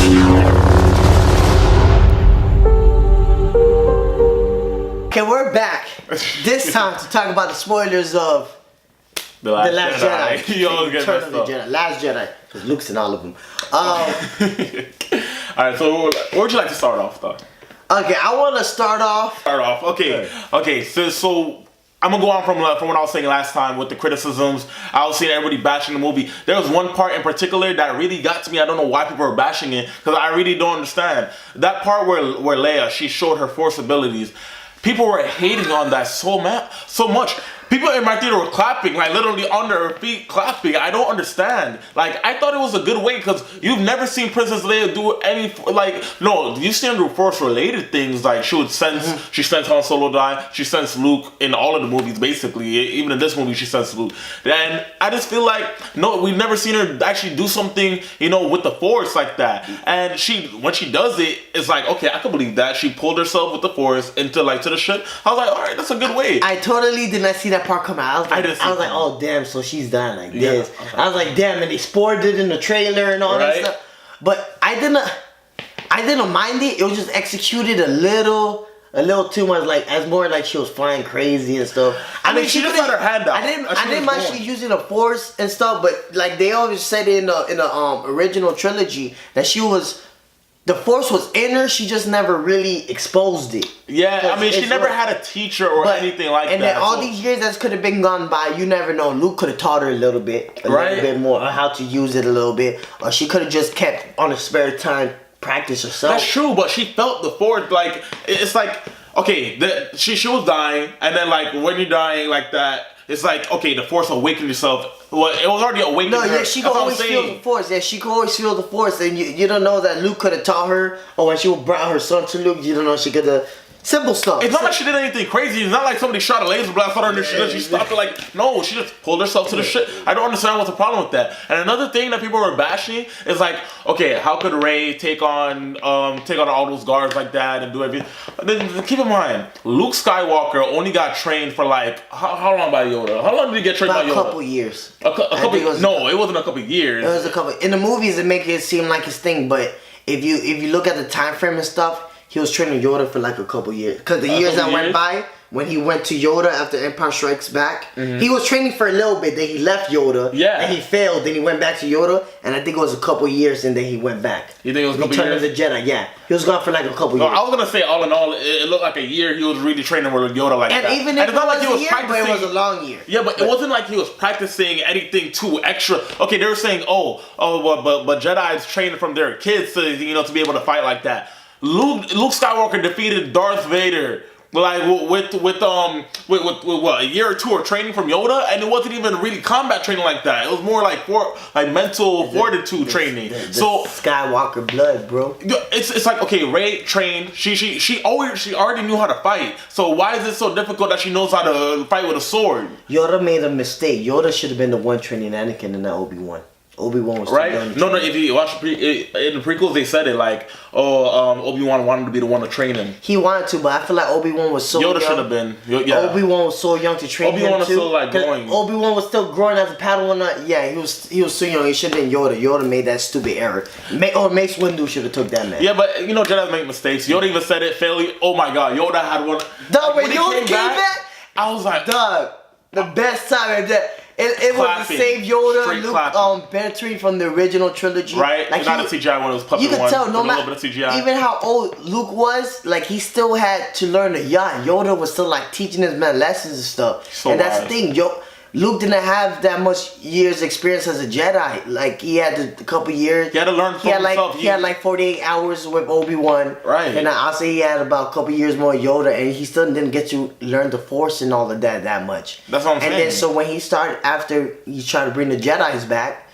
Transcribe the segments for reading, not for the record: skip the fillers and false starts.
Okay, we're back. This time to talk about the spoilers of The Last Jedi. You always get Return messed of the up. Jedi. Last Jedi. Because Luke's in all of them. Alright, so where would you like to start off, though? Okay, I want to start off. Okay. So I'm gonna go on from what I was saying last time with the criticisms. I was seeing everybody bashing the movie. There was one part in particular that really got to me. I don't know why people are bashing it because I really don't understand that part where Leia, she showed her Force abilities. People were hating on that so much. People in my theater were clapping, like literally under her feet clapping. I don't understand. Like, I thought it was a good way because you've never seen Princess Leia do any, no, you've seen her do Force-related things. Like, she would sense, she sensed Han Solo die. She sensed Luke in all of the movies, basically. Even in this movie, she sensed Luke. And I just feel like, no, we've never seen her actually do something, with the Force like that. And when she does it, it's like, okay, I can believe that. She pulled herself with the Force to the ship. I was like, all right, that's a good way. I totally did not see that part come out. I was like, oh damn, so she's dying like this. I was like, damn, and they spoiled it in the trailer and all that stuff. But I didn't mind it. It was just executed a little too much, like as more like she was flying crazy and stuff. I mean, she just had her hand out. I didn't mind she using the Force and stuff, but like they always said in the original trilogy that the Force was in her, she just never really exposed it. Yeah, I mean, she never had a teacher or anything like that. And then all these years that could have been gone by, you never know. Luke could have taught her a little bit more, or how to use it a little bit. Or she could have just kept on her spare time practice herself. That's true, but she felt the Force. Like, it's like, okay, she was dying, and then like when you're dying like that, it's like, okay, the Force awakened yourself. Well, it was already awakened. No, yeah, she could always feel the Force. Yeah, she could always feel the Force. And you don't know that Luke could have taught her, or when she brought her son to Luke, you don't know she could have. Simple stuff. It's not like she did anything crazy. It's not like somebody shot a laser blast at her and she stopped it. Like, no, she just pulled herself to the shit. I don't understand what's the problem with that. And another thing that people were bashing is like, okay, how could Rey take on all those guards like that and do everything? Then keep in mind, Luke Skywalker only got trained for like how long by Yoda? How long did he get trained by Yoda? A couple years. A couple. No, it wasn't a couple years. It was a couple. In the movies, it make it seem like his thing, but if you look at the time frame and stuff. He was training Yoda for like a couple years. Because the years that went by, when he went to Yoda after Empire Strikes Back, he was training for a little bit. Then he left Yoda. Yeah. And he failed. Then he went back to Yoda. And I think it was a couple years and then he went back. You think it was a couple years? Return of the Jedi, yeah. He was gone for like a couple years. I was going to say, all in all, it looked like a year he was really training with Yoda like that. And even if it was a year, but it was a long year. Yeah, but it wasn't like he was practicing anything too extra. Okay, they were saying, but Jedi's training from their kids to be able to fight like that. Luke Skywalker defeated Darth Vader like with what, a year or two of training from Yoda, and it wasn't even really combat training like that. It was more like mental fortitude training. So Skywalker blood, bro. It's like, okay, Rey trained. She already knew how to fight. So why is it so difficult that she knows how to fight with a sword? Yoda made a mistake. Yoda should have been the one training Anakin and not Obi-Wan. Obi-Wan was right. No. If you watch in the prequels, they said it like, Obi-Wan wanted to be the one to train him. He wanted to, but I feel like Obi-Wan was so young. Yoda should have been. Yeah. Obi-Wan was so young to train him too. Obi-Wan was still like growing. Obi-Wan was still growing as a Padawan. Yeah, he was so young. He should have been Yoda. Yoda made that stupid error. Mace Windu should have took that man. Yeah, but Jedi make mistakes. Yoda even said it fairly. Oh my God, Yoda had one. Dog, when Yoda came back, I was like, dog, the best time of that. It was the same Yoda, Luke, Bentley from the original trilogy. Right, like not the CGI one, it was puppet one. You could tell, no matter even how old Luke was, like he still had to learn to yacht. Yoda was still like teaching his man lessons and stuff. And that's the thing, Luke didn't have that much years experience as a Jedi. Like he had a couple years. He had to learn for himself. He had like 48 hours with Obi-Wan. Right. And I'll say he had about a couple years more Yoda, and he still didn't get to learn the Force and all of that much. That's what I'm saying. And then so when he started, after he tried to bring the Jedis back,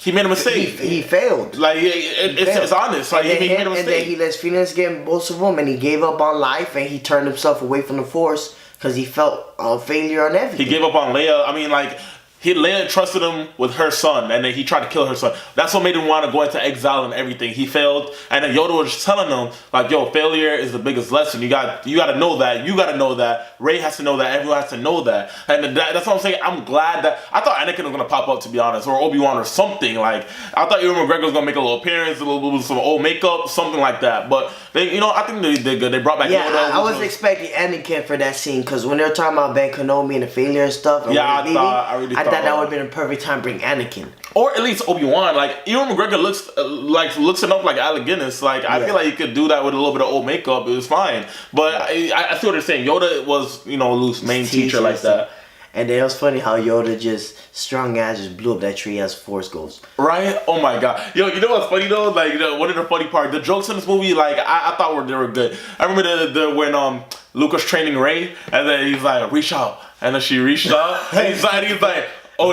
he made a mistake. He failed. Like it's honest. Like he made a mistake. And then he let Phoenix get both of them, and he gave up on life, and he turned himself away from the Force. Because he felt a failure on everything. He gave up on Leia. I mean, like, Leia trusted him with her son, and then he tried to kill her son. That's what made him want to go into exile and everything. He failed, and then Yoda was just telling him, like, yo, failure is the biggest lesson. You got to know that. You got to know that. Rey has to know that. Everyone has to know that. And that's what I'm saying. I'm glad that I thought Anakin was gonna pop up, to be honest, or Obi-Wan or something. Like, I thought Ewan McGregor was gonna make a little appearance, a little some old makeup, something like that. But they, I think they did good. They brought back. Yeah, Yoda, I was expecting Anakin for that scene because when they were talking about Ben Kenobi and the failure and stuff. And I thought that would have been a perfect time to bring Anakin. Or at least Obi-Wan. Like, Ewan McGregor looks enough like Alec Guinness. Like, I feel like you could do that with a little bit of old makeup. It was fine. But I see what they're saying. Yoda was, Luke's main teacher like that. And then it was funny how Yoda just strong ass just blew up that tree as Force Ghost. Right? Oh my god. Yo, you know what's funny though? Like, one of the funny parts, the jokes in this movie, like, I thought they were good. I remember when Luke was training Rey, and then he's like, reach out. And then she reached out, and he's like, oh,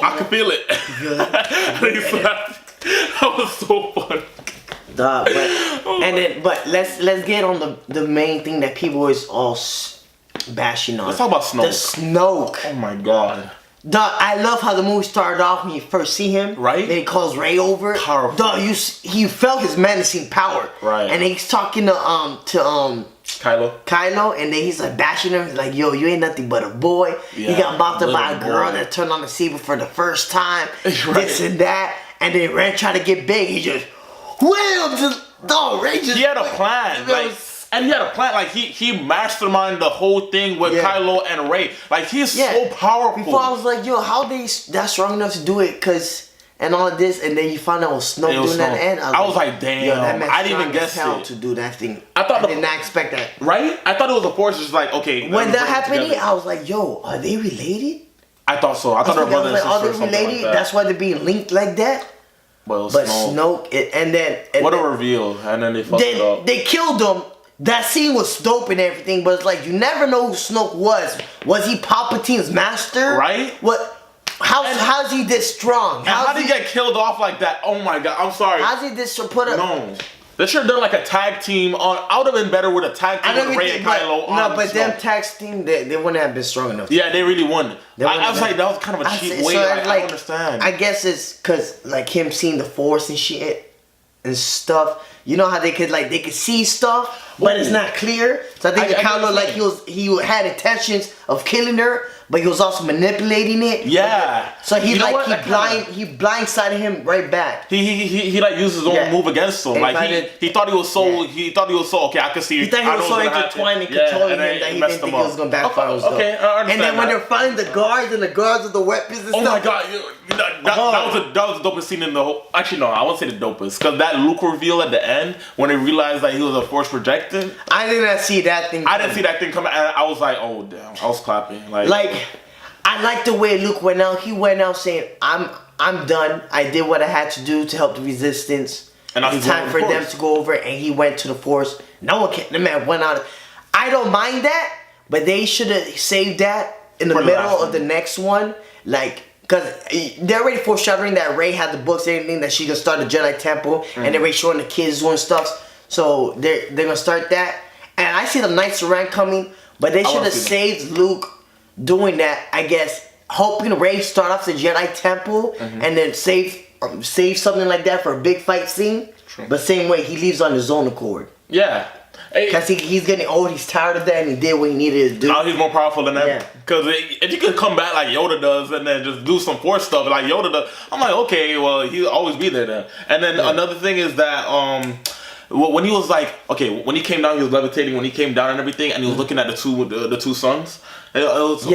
I can feel it. That was so funny. But let's get on the main thing that people is all bashing on. Let's talk about Snoke. The Snoke. Oh my god. I love how the movie started off when you first see him. Right. Then he calls Rey over. Powerful. You felt his menacing power. Right. And then he's talking to Kylo, and then he's like bashing him. He's like, yo, you ain't nothing but a boy. Yeah, you got bought up by a girl boy. that turned on the saber for the first time. Right. This and that. And then Ren tried to get big. He just, Ray just. He had a plan. And he had a plan. Like, he masterminded the whole thing with Kylo and Rey. Like, he's so powerful. Before I was like, yo, how they that strong enough to do it? And all of this, and then you find out it was Snoke doing that. And I was like, damn. Yo, that I didn't even guess it. To do that thing. I did not expect that. Right? I thought it was a Force. Just like, okay. When that happened, I was like, yo, are they related? I thought so. I thought they were brother and sister. Are they related? Like that's why they're being linked like that. But Snoke, what a reveal! And then they fucked it up. They killed him. That scene was dope and everything, but it's like you never know who Snoke was. Was he Palpatine's master? Right? What? How's he this strong? How did he get killed off like that? Oh my god! I'm sorry. How's he this? No. They should have done like a tag team. I would have been better with a tag team with Rey and Kylo. But them tag team, they wouldn't have been strong enough. Yeah, they really wouldn't. I was like, that was kind of a cheap way. I don't understand. I guess it's because like him seeing the Force and shit and stuff. You know how they could see stuff, but it's not clear. So I think Kylo he had intentions of killing her, but he was also manipulating it. Yeah. So he blindsided him right back. He like used his own move against him. Like he thought he was so okay. I could see. He thought he was so intertwined and controlling him that he didn't think it was gonna backfire. Okay, I understand. And then when they're finding the guards with the weapons and stuff. Oh my god, that was the dopest scene in the whole. Actually, no, I won't say the dopest because that Luke reveal at the end when they realized that he was a Force projector. I didn't see that thing. I didn't see that thing coming. And I was like, oh damn, I was clapping. Like I like the way Luke went out. He went out saying, I'm done. I did what I had to do to help the Resistance. And it's time for them to go over. And he went to the Force. No one can. The man went out. I don't mind that, but they should have saved that in the middle of the next one. Like, because they're already foreshadowing that Rey had the books and everything, that she can start a Jedi temple. And they're already showing the kids doing stuff. So they're going to start that. And I see the Knights of Ren coming, but they should have saved Luke doing that, I guess, hoping Rey start off the Jedi Temple and then save something like that for a big fight scene. True. But same way, he leaves on his own accord. Yeah. Because he's getting old, he's tired of that, and he did what he needed to do. Now he's more powerful than ever. Because if you could come back like Yoda does and then just do some Force stuff like Yoda does, I'm like, okay, well, he'll always be there then. And then another thing is that when he was like, okay, when he came down, he was levitating. When he came down and everything, and he was looking at the two suns. It was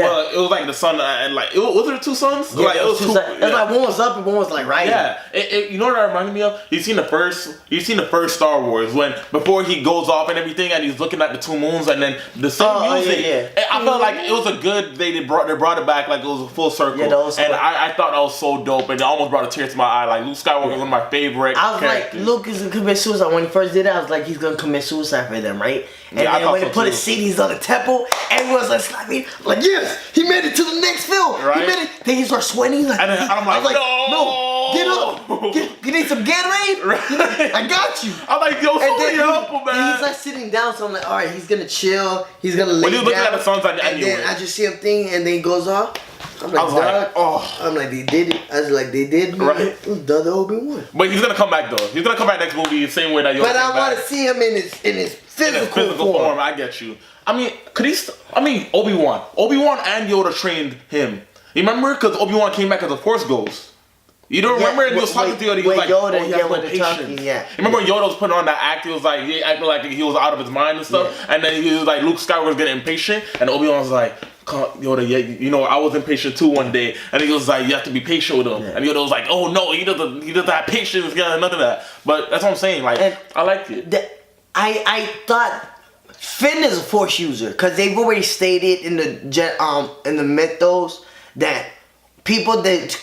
like the sun and like was there two suns? Yeah, it was like one was up and one was like rising. Yeah, you know what that reminded me of? You've seen the first Star Wars when before he goes off and everything, and he's looking at the two moons and then the same music. Yeah. I felt like it was a good they brought it back like it was a full circle. Yeah, and I thought that was so dope, and it almost brought a tear to my eye. Like Luke Skywalker was one of my favorite. I was like, Luke is gonna commit suicide. When he first did it, I was like, he's gonna commit suicide for them, right? And then when they put his CDs on the temple, everyone's like slapping. Like, yes, he made it to the next film. Right? He made it. Then he starts sweating. Like, and I'm like, no, get up. You need some Gatorade? Right. I got you. I'm like, yo, somebody help him, man. And he's like sitting down, so I'm like, all right, he's gonna chill. He's gonna lay down. When you look at the suns, and then I just see him thing, and then he goes off. I'm like, I was like, oh. I'm like, they did it. I was like, they did me. Right. It was the other Obi-Wan. But he's gonna come back though. He's gonna come back next movie, the same way that you. But I want to see him in his physical form. I get you. I mean, Obi-Wan and Yoda trained him. You remember? Because Obi-Wan came back as a Force ghost. You don't remember? And he was talking to Yoda. He was like, Yoda, oh, he has no patience. Yeah. Remember when Yoda was putting on that act? He was like, he acted like he was out of his mind and stuff. Yeah. And then he was like, Luke Skywalker was getting impatient, and Obi-Wan was like, Yoda, yeah, you know, I was impatient too one day, and he was like, you have to be patient with him. Yeah. And Yoda was like, oh no, he doesn't have patience, nothing of that. But that's what I'm saying. Like, and I liked it. I thought Finn is a Force user because they've already stated in the mythos that people that.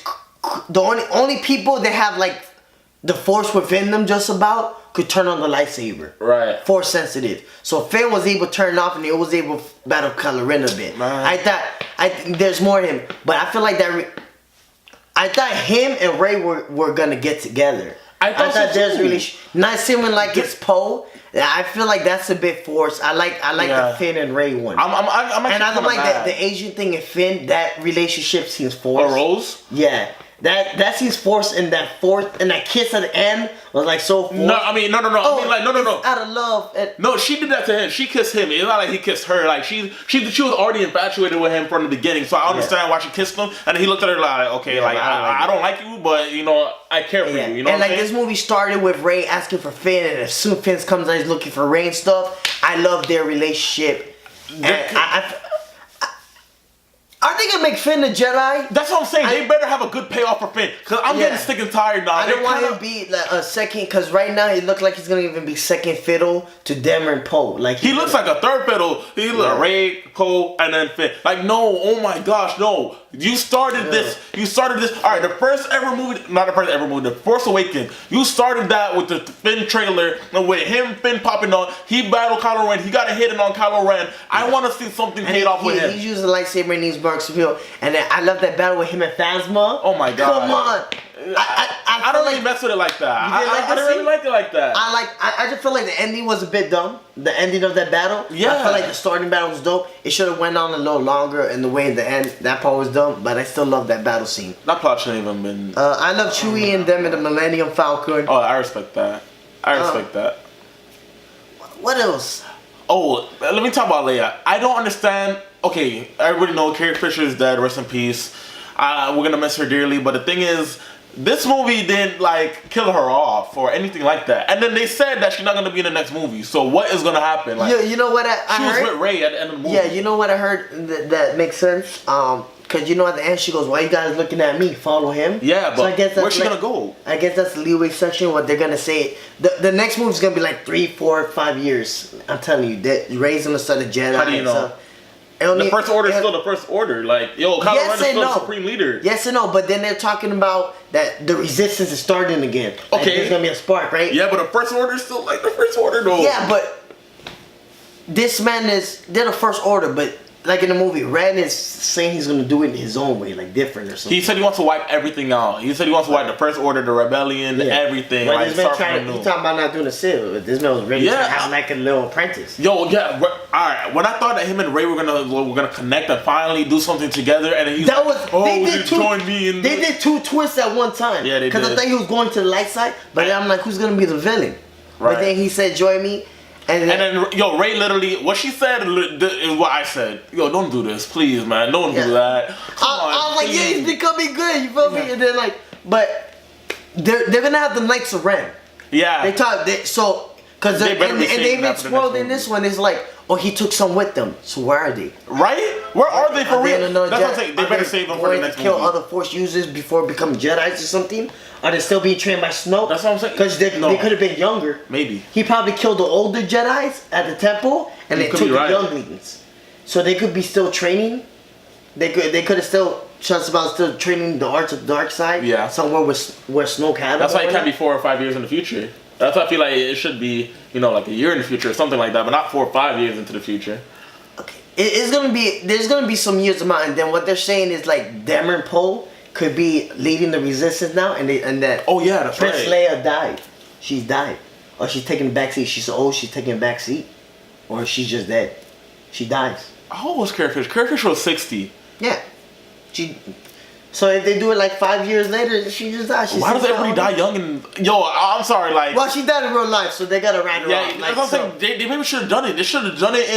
The only people that have like the Force within them just about could turn on the lightsaber. Right. Force sensitive. So Finn was able to turn it off and he was able to battle Kylo Ren a bit. Man. I think there's more to him, but I feel like that. I thought him and Rey were gonna get together. I thought so there's really not seeming like it's Poe. I feel like that's a bit forced. I like the Finn and Rey one. I'm and I don't like the Asian thing in Finn. That relationship seems forced. Or Rose? Yeah. That seems forced in that fourth and that kiss at the end was like so forced. No. I mean no. Oh, I mean like no. Out of love. No, she did that to him. She kissed him. It's not like he kissed her. Like she was already infatuated with him from the beginning. So I understand why she kissed him. And then he looked at her like, okay, like I don't like you, but you know I care for you. You know. And like this movie started with Rey asking for Finn, and as soon as Finn comes out, he's looking for Rey and stuff. I love their relationship. And are they gonna make Finn a Jedi? That's what I'm saying. They better have a good payoff for Finn, cause I'm getting sick and tired now. I don't want him to be like a second, cause right now he looks like he's gonna even be second fiddle to Demmer and Poe. Like he looks like a third fiddle. He looks like Rey, Poe, and then Finn. Like no, oh my gosh, no. You started this. You started this. All right, the Force Awakens. You started that with the Finn trailer, and with him, Finn popping on. He battled Kylo Ren. He got a hit on Kylo Ren. I want to see something paid off with him. He's using the lightsaber in these Marks of Hill, and then I love that battle with him and Phasma. Oh my god! Come on. I don't really mess with it like that. I don't really like it like that. I just feel like the ending was a bit dumb. The ending of that battle. Yeah. I feel like the starting battle was dope. It should have went on a little longer, and the way in the end that part was dumb. But I still love that battle scene. That plot shouldn't even been. I love Chewie and them in the Millennium Falcon. Oh, I respect that. I respect that. What else? Oh, let me talk about Leia. I don't understand. Okay, everybody know Carrie Fisher is dead. Rest in peace. We're gonna miss her dearly. But the thing is, this movie didn't like kill her off or anything like that. And then they said that she's not gonna be in the next movie. So what is gonna happen? Like, you know what I heard? She was with Rey at the end of the movie. Yeah, you know what I heard that makes sense. Cause you know at the end she goes, "Why you guys looking at me? Follow him." Yeah, but so I guess that's where's she gonna go? I guess that's the leeway section. What they're gonna say. The next movie's gonna be like 3, 4, 5 years. I'm telling you, that Rey's gonna start a Jedi. How do you know? The First Order is still the First Order. Like, yo, Kylo Ren is still the Supreme Leader. Yes and no, but then they're talking about that the Resistance is starting again. Like, okay. There's gonna be a spark, right? Yeah, but the First Order is still like the First Order, though. Yeah, but this man they're the First Order, but like in the movie, Ren is saying he's gonna do it in his own way, like different or something. He said he wants to wipe everything out. He said he wants to wipe the First Order, the Rebellion, everything. But like, this man he's talking about not doing a Sith, but this man was ready to have like a little apprentice. Yo, yeah, alright. When I thought that him and Rey were gonna connect and finally do something together, and then he's join me in. They did two twists at one time. Yeah, they did. Because I think he was going to the light side, but then I'm like, who's gonna be the villain? Right. But then he said, "Join me." And then yo, Rey literally, what she said is what I said. Yo, don't do this, please, man. Don't do that. I was like, yeah, he's becoming good. You feel me? And then like, but they're gonna have the Knights of Ren. Yeah. They talk. Because they even spoiled in this one. It's like, oh, he took some with them. So where are they? Right? Where are they for real? That's what I'm saying. They better save them for the next movie. Kill other Force users before becoming Jedis or something? Are they still being trained by Snoke? That's what I'm saying. Because they could have been younger. Maybe. He probably killed the older Jedis at the temple, and they took the younglings. So they could be still training. They could have still still training the arts of the dark side. Yeah. Somewhere where Snoke had. That's why it can't be 4 or 5 years in the future. That's why I feel like it should be, like a year in the future or something like that, but not 4 or 5 years into the future. Okay. There's gonna be some years amount, and then what they're saying is like Demmer and Poe could be leading the Resistance now, and that. Oh yeah, that's Princess Leia died. She's died, or she's taking the back seat. She's so old, she's taking the back seat, or she's just dead. She dies. How old was Carrie Fisher? Carrie Fisher was 60. Yeah, So if they do it like 5 years later, she just died. Why does everybody die young? And yo, I'm sorry, like. Well, she died in real life, so they gotta write her off. Yeah, that's what I'm saying. They maybe should have done it. They should have done it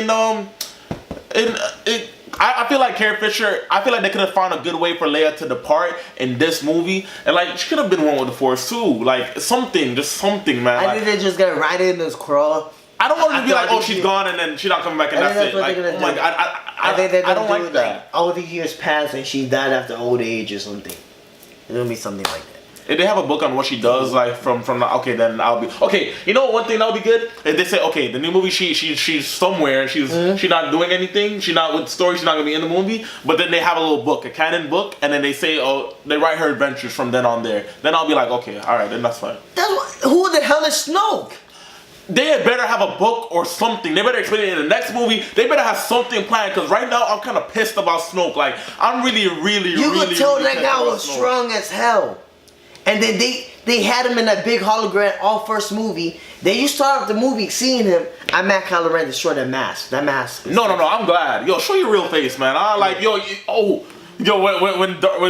I feel like Carrie Fisher. I feel like they could have found a good way for Leia to depart in this movie, and like she could have been one with the Force too. Like something, just something, man. I think they just gotta write it in this crawl. I don't want to be like, oh, she's gone and then she's not coming back and that's it. Like, oh my God, I think they're I gonna don't do like that. All the years passed and she died after old age or something. It's gonna be something like that. If they have a book on what she does, like from the, okay, then I'll be okay. You know one thing that'll be good if they say, okay, the new movie she's somewhere, she's not doing anything, she's not with the story, she's not gonna be in the movie, but then they have a little book, a canon book, and then they say, oh, they write her adventures from then on there. Then I'll be like, okay, all right, then that's fine. Who the hell is Snoke? They had better have a book or something. They better explain it in the next movie. They better have something planned, because right now I'm kind of pissed about Snoke. Like, I'm really You could tell that guy was strong as hell. And then they had him in that big hologram all first movie. Then you start off the movie seeing him. I'm Matt Kylo Ren destroy that mask. That mask. No, I'm glad. Yo, show your real face, man. I like, when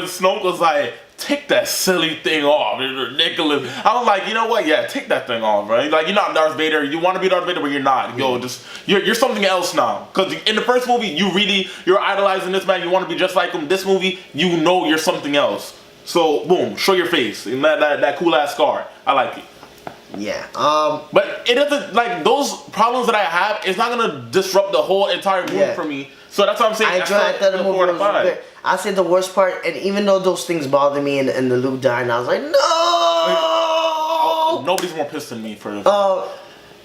Snoke was like, take that silly thing off. It's ridiculous. I was like, you know what? Yeah, take that thing off, right? Like, you're not Darth Vader. You want to be Darth Vader, but you're not. Yo, you're something else now. Because in the first movie, you're idolizing this man. You want to be just like him. This movie, you know you're something else. So, boom, show your face. And that cool ass scar. I like it. Yeah. But it doesn't, like, those problems that I have, it's not going to disrupt the whole entire movie for me. So that's what I'm saying. I thought the movie was good. I say the worst part, and even though those things bother me in the Luke dying, I was like, no! Nobody's more pissed than me for this.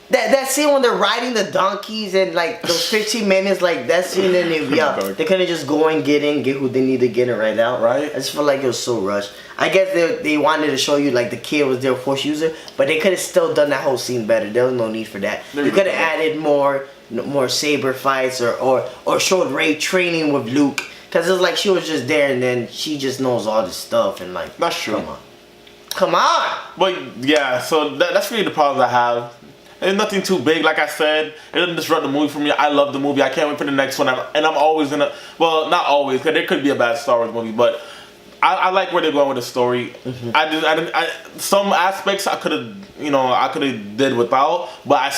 That scene when they're riding the donkeys and like those 15 minutes, like that scene in the they couldn't just go and get who they need to get it right out. Right. I just feel like it was so rushed. I guess they wanted to show you like the kid was their Force user, but they could have still done that whole scene better. There was no need for that. You could have added more saber fights or showed Rey training with Luke, because it's like she was just there and then she just knows all this stuff and like. That's true. Come on. But yeah, so that's really the problems I have. It's nothing too big, like I said. It doesn't disrupt the movie for me. I love the movie. I can't wait for the next one. And I'm always gonna, well, not always, because there could be a bad Star Wars movie, but I like where they're going with the story. Some aspects I could have did without, but I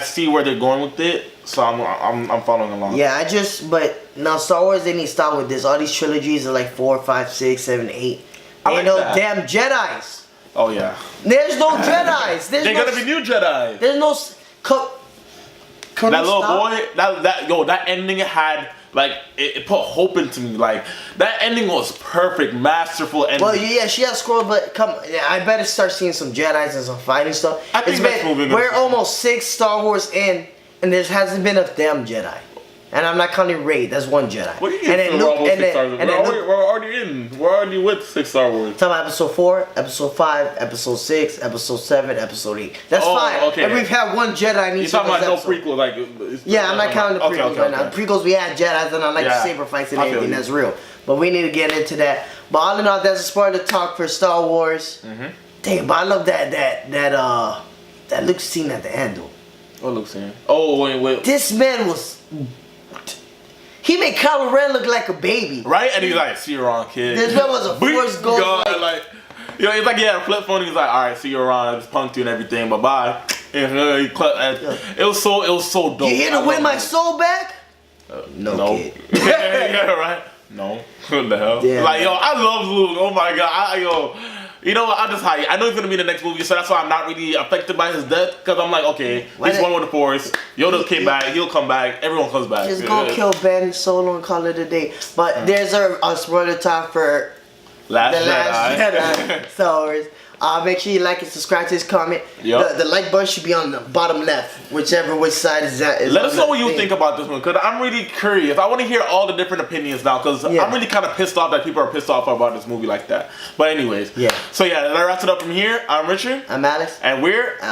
see where they're going with it. So I'm following along. Yeah, but now Star Wars, they need to start with this. All these trilogies are like 4, 5, 6, 7, 8. Ain't no damn Jedis. Oh yeah. There's no Jedis. They're gonna be new Jedi. There's no. That little boy, that ending had like it put hope into me. Like that ending was perfect, masterful ending. Well, yeah, she has scrolled, but I better start seeing some Jedis and some fighting stuff. I think we're almost 6 Star Wars in, and there hasn't been a damn Jedi. And I'm not counting Rey. That's one Jedi. What do you mean? We're already in. We're already with 6 Star Wars. Talking about episode 4, episode 5, episode 6, episode 7, episode 8. That's 5. Okay. And we've had one Jedi in each of those. You're talking about no prequel, like. Yeah, I'm not counting the prequels right now. The prequels we had Jedis, and I like the saber fights and everything. That's real. But we need to get into that. But all in all, that's a spoiler talk for Star Wars. Damn, but I love that Luke scene at the end though. What Luke scene? Oh wait. This man was. He made Kylo Ren look like a baby. Right? And he's like, see you around, kid. This man was a Force ghost. It's like he had a flip phone. He's like, all right, see you around. I just punked you and everything. Bye-bye. It was so dope. You here to win my soul back? No. Kid. Yeah, right? No. What the hell? Damn, like, yo, I love Luke. Oh, my God. You know what? I'm just hyped. I know he's going to be in the next movie, so that's why I'm not really affected by his death. Because I'm like, okay, he's one with the Force. Yoda came back. He'll come back. Everyone comes back. Just go kill Ben Solo and call it a day. But there's a spoiler talk for Last Jedi. Star Wars. Make sure you like and subscribe to this comment. Yep. The like button should be on the bottom left, which side is that. Let us know what you think about this one, because I'm really curious. I want to hear all the different opinions now, because I'm really kind of pissed off that people are pissed off about this movie like that. But anyways, So that wraps it up from here. I'm Richard. I'm Alex. And we're